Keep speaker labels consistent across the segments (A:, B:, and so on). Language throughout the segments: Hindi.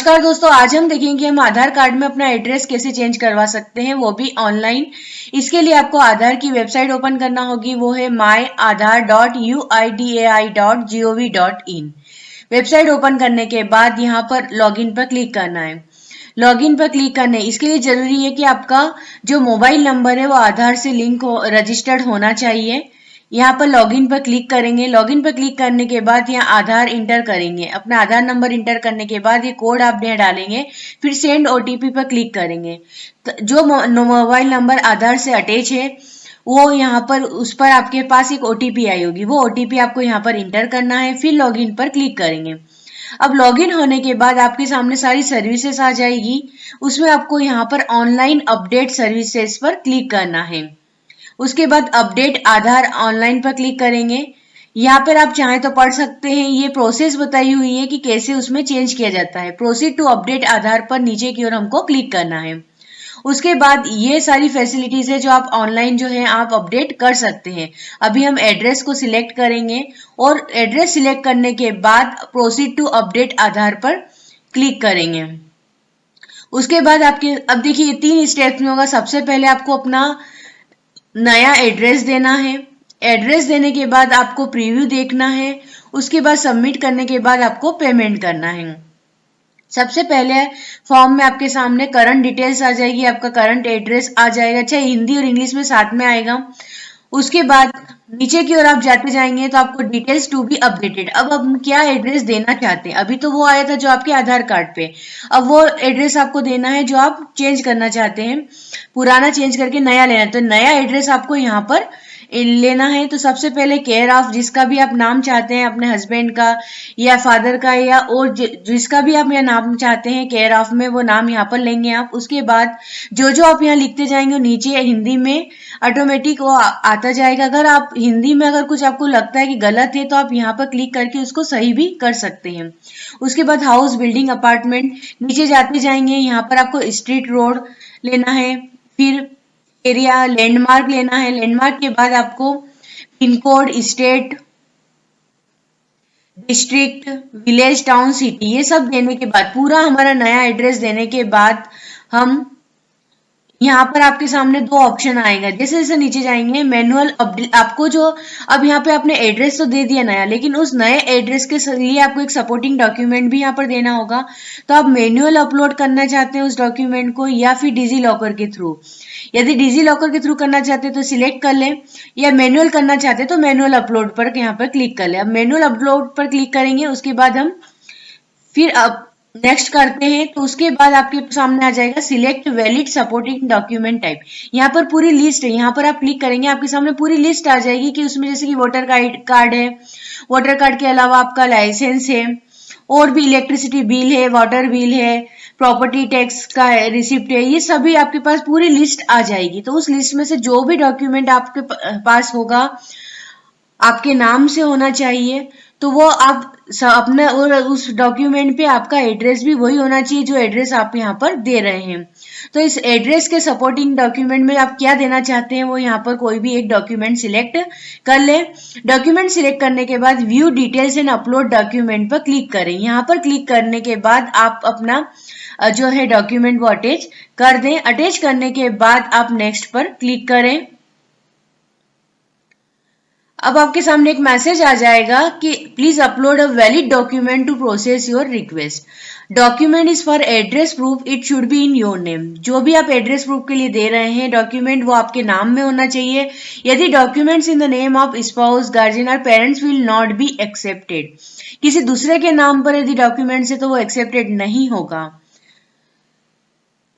A: नमस्कार दोस्तों, आज हम देखेंगे हम आधार कार्ड में अपना एड्रेस कैसे चेंज करवा सकते हैं, वो भी ऑनलाइन। इसके लिए आपको आधार की वेबसाइट ओपन करना होगी, वो है myaadhar.uidai.gov.in। वेबसाइट ओपन करने के बाद यहाँ पर लॉगिन पर क्लिक करना है। लॉगिन पर क्लिक करने इसके लिए जरूरी है कि आपका जो मोबाइल नंबर है वो आधार से लिंक रजिस्टर्ड होना चाहिए। यहाँ पर लॉगिन पर क्लिक करेंगे। लॉगिन पर क्लिक करने के बाद यहाँ आधार इंटर करेंगे। अपना आधार नंबर इंटर करने के बाद ये कोड आप यहाँ डालेंगे, फिर सेंड ओटीपी पर क्लिक करेंगे। तो जो मोबाइल नंबर आधार से अटैच है वो यहाँ पर उस पर आपके पास एक ओटीपी आई होगी, वो ओटीपी आपको यहाँ पर इंटर करना है, फिर लॉगिन पर क्लिक करेंगे। अब लॉगिन होने के बाद आपके सामने सारी सर्विसेज आ जाएगी। उसमें आपको यहाँ पर ऑनलाइन अपडेट सर्विसेज पर क्लिक करना है। उसके बाद अपडेट आधार ऑनलाइन पर क्लिक करेंगे। यहाँ पर आप चाहें तो पढ़ सकते हैं, ये प्रोसेस बताई हुई है कि कैसे उसमें चेंज किया जाता है। प्रोसीड टू अपडेट आधार पर नीचे की ओर हमको क्लिक करना है। उसके बाद ये सारी फैसिलिटीज है जो आप ऑनलाइन जो है आप अपडेट कर सकते हैं। अभी हम एड्रेस को सिलेक्ट करेंगे और एड्रेस सिलेक्ट करने के बाद प्रोसीड टू अपडेट आधार पर क्लिक करेंगे। उसके बाद आपके अब देखिए 3 स्टेप्स में होगा। सबसे पहले आपको अपना नया एड्रेस देना है। एड्रेस देने के बाद आपको प्रीव्यू देखना है। उसके बाद सबमिट करने के बाद आपको पेमेंट करना है। सबसे पहले फॉर्म में आपके सामने करंट डिटेल्स आ जाएगी, आपका करंट एड्रेस आ जाएगा, चाहे हिंदी और इंग्लिश में साथ में आएगा। उसके बाद नीचे की ओर आप जाते जाएंगे तो आपको डिटेल्स टू बी अपडेटेड। अब हम क्या एड्रेस देना चाहते हैं, अभी तो वो आया था जो आपके आधार कार्ड पे, अब वो एड्रेस आपको देना है जो आप चेंज करना चाहते हैं। पुराना चेंज करके नया लेना है, तो नया एड्रेस आपको यहाँ पर लेना है। तो सबसे पहले केयर ऑफ, जिसका भी आप नाम चाहते हैं, अपने हस्बैंड का या फादर का या और जिसका भी आप यहाँ नाम चाहते हैं केयर ऑफ में, वो नाम यहाँ पर लेंगे आप। उसके बाद जो जो आप यहाँ लिखते जाएंगे नीचे हिंदी में ऑटोमेटिक वो आता जाएगा। अगर आप हिंदी में अगर कुछ आपको लगता है कि गलत है तो आप यहाँ पर क्लिक करके उसको सही भी कर सकते हैं। उसके बाद हाउस, बिल्डिंग, अपार्टमेंट नीचे जाते जाएंगे। यहाँ पर आपको स्ट्रीट, रोड लेना है, फिर एरिया, लैंडमार्क लेना है। लैंडमार्क के बाद आपको pin code, state, district, village, town, city, ये सब देने के बाद पूरा हमारा नया एड्रेस देने के बाद हम यहाँ पर आपके सामने 2 ऑप्शन आएगा। जैसे जैसे नीचे जाएंगे मैनुअल अपडेट, आपको जो अब यहाँ पे आपने एड्रेस तो दे दिया नया, लेकिन उस नए एड्रेस के लिए आपको एक सपोर्टिंग डॉक्यूमेंट भी यहाँ पर देना होगा। तो आप मैनुअल अपलोड करना चाहते हैं उस डॉक्यूमेंट को या फिर डिजी लॉकर के थ्रू। यदि डिजी लॉकर के थ्रू करना चाहते हैं तो सिलेक्ट कर लें, या मैनुअल करना चाहते हैं तो मैनुअल अपलोड पर यहाँ पर क्लिक कर लें। अब मैनुअल अपलोड पर क्लिक करेंगे, उसके बाद हम फिर अब नेक्स्ट करते हैं। तो उसके बाद आपके सामने आ जाएगा select valid supporting document type. यहाँ पर पूरी लिस्ट है, यहाँ पर आप क्लिक करेंगे, आपके सामने पूरी लिस्ट आ जाएगी कि उसमें जैसे कि वोटर कार्ड है, वोटर कार्ड के अलावा आपका लाइसेंस है, और भी इलेक्ट्रिसिटी बिल है, वाटर बिल है, प्रॉपर्टी टैक्स का रिसिप्ट है, ये सभी आपके पास पूरी लिस्ट आ जाएगी। तो उस लिस्ट में से जो भी डॉक्यूमेंट आपके पास होगा आपके नाम से होना चाहिए, तो वो आप अपना, और उस डॉक्यूमेंट पे आपका एड्रेस भी वही होना चाहिए जो एड्रेस आप यहाँ पर दे रहे हैं। तो इस एड्रेस के सपोर्टिंग डॉक्यूमेंट में आप क्या देना चाहते हैं वो यहाँ पर कोई भी एक डॉक्यूमेंट सिलेक्ट कर ले। डॉक्यूमेंट सिलेक्ट करने के बाद view details and upload document पर क्लिक करें। यहाँ पर क्लिक करने के बाद आप अपना जो है डॉक्यूमेंट वो अटैच कर दें। अटैच करने के बाद आप नेक्स्ट पर क्लिक करें। अब आपके सामने एक मैसेज आ जाएगा कि please upload a valid document to process your request. Document is for address proof, it should be in your name. जो भी आप एड्रेस प्रूफ के लिए दे रहे हैं डॉक्यूमेंट, वो आपके नाम में होना चाहिए। यदि documents in the name of spouse, guardian और parents will not be accepted. किसी दूसरे के नाम पर यदि डॉक्यूमेंट्स है तो वो एक्सेप्टेड नहीं होगा।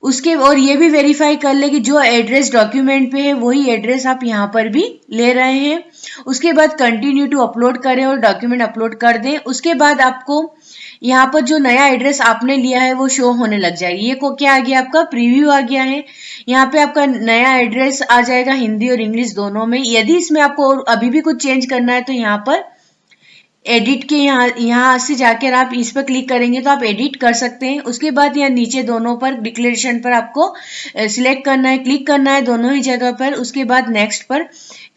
A: उसके और ये भी वेरीफाई कर ले कि जो एड्रेस डॉक्यूमेंट पे है वही एड्रेस आप यहाँ पर भी ले रहे हैं। उसके बाद कंटिन्यू टू अपलोड करें और डॉक्यूमेंट अपलोड कर दें। उसके बाद आपको यहाँ पर जो नया एड्रेस आपने लिया है वो शो होने लग जाएगी। ये को क्या आ गया, आपका प्रीव्यू आ गया है। यहाँ पे आपका नया एड्रेस आ जाएगा हिंदी और इंग्लिश दोनों में। यदि इसमें आपको और अभी भी कुछ चेंज करना है तो यहाँ पर एडिट के यहाँ से जाकर आप इस पर क्लिक करेंगे तो आप एडिट कर सकते हैं। उसके बाद यहाँ नीचे दोनों पर डिक्लेरेशन पर आपको सिलेक्ट करना है, क्लिक करना है दोनों ही जगह पर। उसके बाद नेक्स्ट पर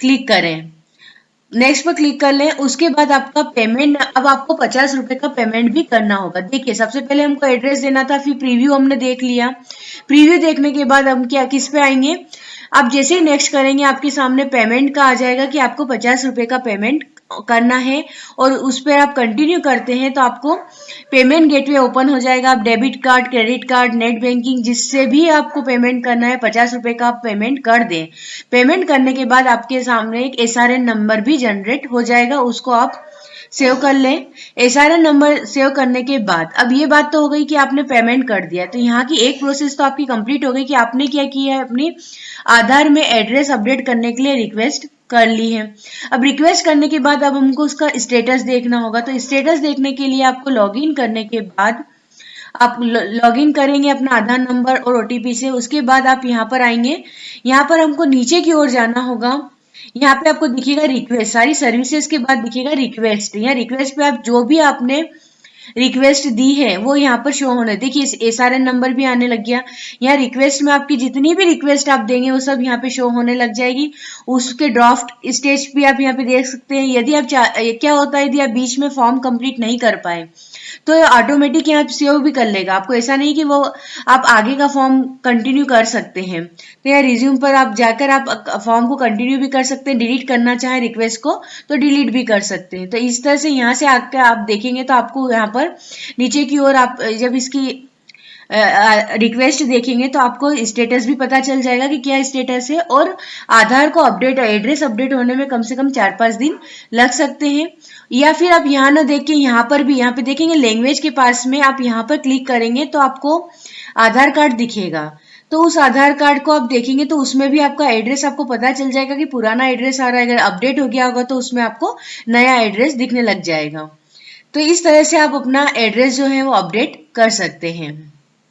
A: क्लिक करें। नेक्स्ट पर क्लिक कर लें। उसके बाद आपका पेमेंट, अब आपको 50 रुपए का पेमेंट भी करना होगा। देखिए सबसे पहले हमको एड्रेस देना था, फिर प्रीव्यू हमने देख लिया। प्रीव्यू देखने के बाद हम क्या किस पे आएंगे, आप जैसे ही नेक्स्ट करेंगे आपके सामने पेमेंट का आ जाएगा कि आपको 50 रुपए का पेमेंट करना है, और उस पर आप कंटिन्यू करते हैं तो आपको पेमेंट गेटवे ओपन हो जाएगा। आप debit card, credit card, net banking जिससे भी आपको पेमेंट करना है 50 रुपए का आप पेमेंट कर दें। पेमेंट करने के बाद आपके सामने एक SRN नंबर भी जनरेट हो जाएगा, उसको आप सेव कर लें। SRN नंबर सेव करने के बाद अब ये बात तो हो गई कि आपने पेमेंट कर दिया, तो यहाँ की एक प्रोसेस तो आपकी कंप्लीट हो गई कि आपने क्या किया है, अपनी आधार में एड्रेस अपडेट करने के लिए रिक्वेस्ट कर ली है। अब रिक्वेस्ट करने के बाद अब हमको उसका स्टेटस देखना होगा, तो स्टेटस देखने के लिए आपको लॉगिन करने के बाद आप लॉगिन करेंगे अपना आधार नंबर और OTP से। उसके बाद आप यहाँ पर आएंगे, यहाँ पर हमको नीचे की ओर जाना होगा। यहाँ पे आपको दिखेगा रिक्वेस्ट, सारी सर्विसेज के बाद दिखेगा रिक्वेस्ट। यहाँ रिक्वेस्ट पे आप जो भी आपने रिक्वेस्ट दी है वो यहाँ पर शो होने, देखिए SRN नंबर भी आने लग गया। यहाँ रिक्वेस्ट में आपकी जितनी भी रिक्वेस्ट आप देंगे वो सब यहाँ पे शो होने लग जाएगी। उसके ड्राफ्ट स्टेज भी आप यहाँ पे देख सकते हैं। यदि आप क्या होता है, यदि आप बीच में फॉर्म कंप्लीट नहीं कर पाए तो ऑटोमेटिक यहाँ सेव भी कर लेगा आपको, ऐसा नहीं कि वो आप आगे का फॉर्म कंटिन्यू कर सकते हैं। तो यहाँ रिज्यूम पर आप जाकर आप फॉर्म को कंटिन्यू भी कर सकते हैं, डिलीट करना चाहे रिक्वेस्ट को तो डिलीट भी कर सकते हैं। तो इस तरह से यहाँ से आकर आप देखेंगे तो आपको यहाँ पर नीचे की ओर आप जब इसकी रिक्वेस्ट देखेंगे तो आपको स्टेटस भी पता चल जाएगा कि क्या स्टेटस है। और आधार को अपडेट, एड्रेस अपडेट होने में कम से कम 4-5 दिन लग सकते हैं। या फिर आप यहाँ ना देख के यहाँ पर भी, यहाँ पे देखेंगे लैंग्वेज के पास में आप यहाँ पर क्लिक करेंगे तो आपको आधार कार्ड दिखेगा। तो उस आधार कार्ड को आप देखेंगे तो उसमें भी आपका एड्रेस आपको पता चल जाएगा कि पुराना एड्रेस आ रहा है। अगर अपडेट हो गया होगा तो उसमें आपको नया एड्रेस दिखने लग जाएगा। तो इस तरह से आप अपना एड्रेस जो है वो अपडेट कर सकते हैं।